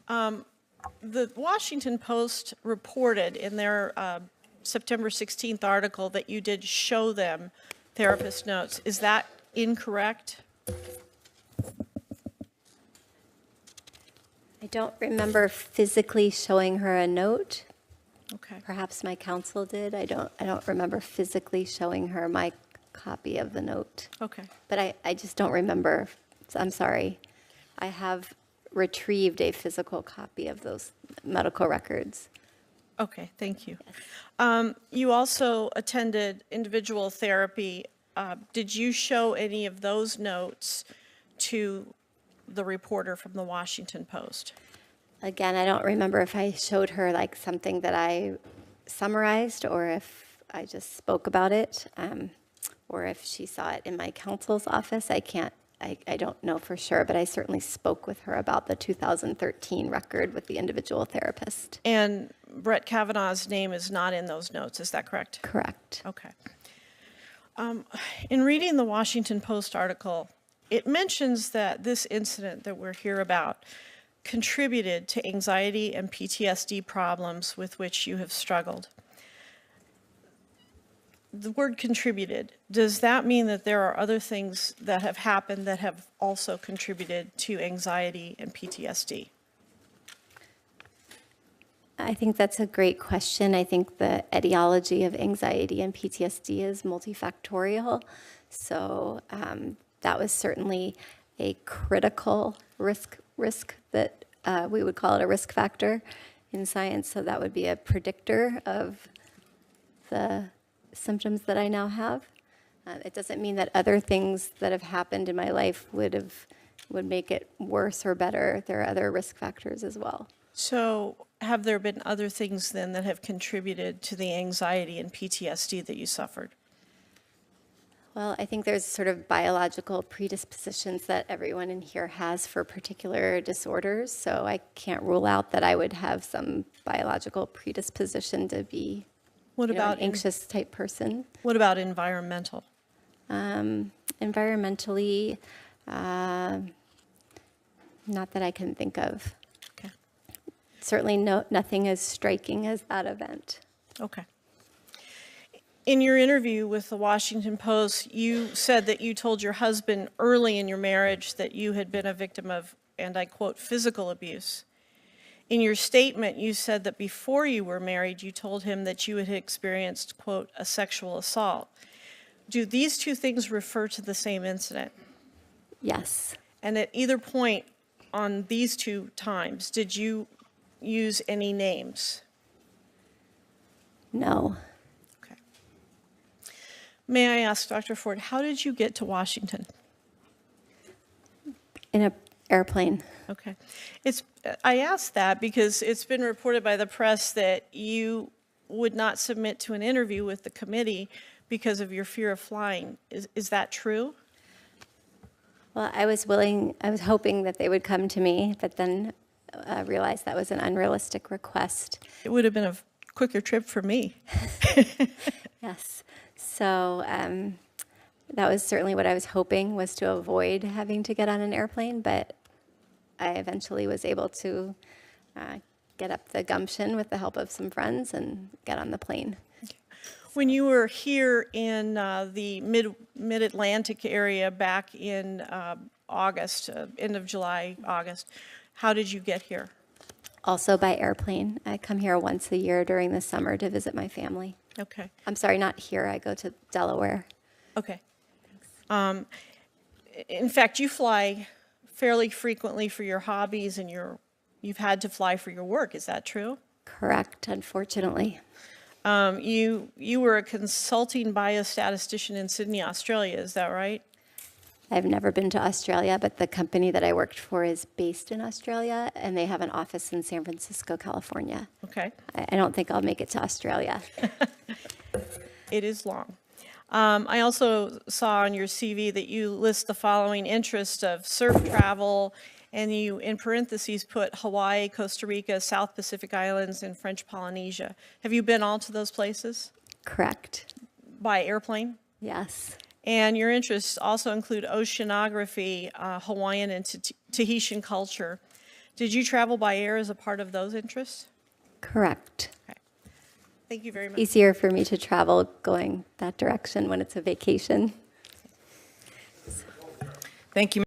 The Washington Post reported in their September 16th article that you did show them therapist notes. Is that incorrect? I don't remember physically showing her a note. Okay. Perhaps my counsel did. I don't remember physically showing her my copy of the note. Okay. But I just don't remember. I'm sorry. I have retrieved a physical copy of those medical records. Okay, thank you. You also attended individual therapy. Did you show any of those notes to the reporter from the Washington Post? Again, I don't remember if I showed her like something that I summarized or if I just spoke about it, or if she saw it in my counsel's office. I don't know for sure, but I certainly spoke with her about the 2013 record with the individual therapist. And Brett Kavanaugh's name is not in those notes, is that correct? Correct. Okay. In reading the Washington Post article, it mentions that this incident that we're here about contributed to anxiety and PTSD problems with which you have struggled. The word contributed, does that mean that there are other things that have happened that have also contributed to anxiety and PTSD? I think that's a great question. I think the etiology of anxiety and PTSD is multifactorial. So that was certainly a critical risk that we would call it a risk factor in science. So that would be a predictor of the symptoms that I now have. It doesn't mean that other things that have happened in my life would make it worse or better. There are other risk factors as well. So have there been other things then that have contributed to the anxiety and PTSD that you suffered? Well, I think there's sort of biological predispositions that everyone in here has for particular disorders. So I can't rule out that I would have some biological predisposition to be an anxious type person. What about environmental? Environmentally, not that I can think of. Okay. Certainly nothing as striking as that event. Okay. In your interview with the Washington Post, you said that you told your husband early in your marriage that you had been a victim of, and I quote, physical abuse. In your statement, you said that before you were married, you told him that you had experienced, quote, a sexual assault. Do these two things refer to the same incident? Yes. And at either point on these two times, did you use any names? No. Okay. May I ask, Dr. Ford, how did you get to Washington? In an airplane. Okay. I asked that because it's been reported by the press that you would not submit to an interview with the committee because of your fear of flying. Is that true? Well, I was hoping that they would come to me, but then realized that was an unrealistic request. It would have been a quicker trip for me. Yes. So that was certainly what I was hoping, was to avoid having to get on an airplane, but I eventually was able to get up the gumption with the help of some friends and get on the plane. When you were here in the mid-Atlantic area back in August, end of July, August, how did you get here? Also by airplane. I come here once a year during the summer to visit my family. Okay. I'm sorry, not here. I go to Delaware. Okay. In fact, you fly fairly frequently for your hobbies, and you've had to fly for your work. Is that true? Correct, unfortunately. You were a consulting biostatistician in Sydney, Australia. Is that right? I've never been to Australia, but the company that I worked for is based in Australia, and they have an office in San Francisco, California. Okay. I don't think I'll make it to Australia. It is long. I also saw on your CV that you list the following interests of surf travel, and you, in parentheses, put Hawaii, Costa Rica, South Pacific Islands, and French Polynesia. Have you been all to those places? Correct. By airplane? Yes. And your interests also include oceanography, Hawaiian and Tahitian culture. Did you travel by air as a part of those interests? Correct. Okay. Thank you very much. Easier for me to travel going that direction when it's a vacation. Thank you.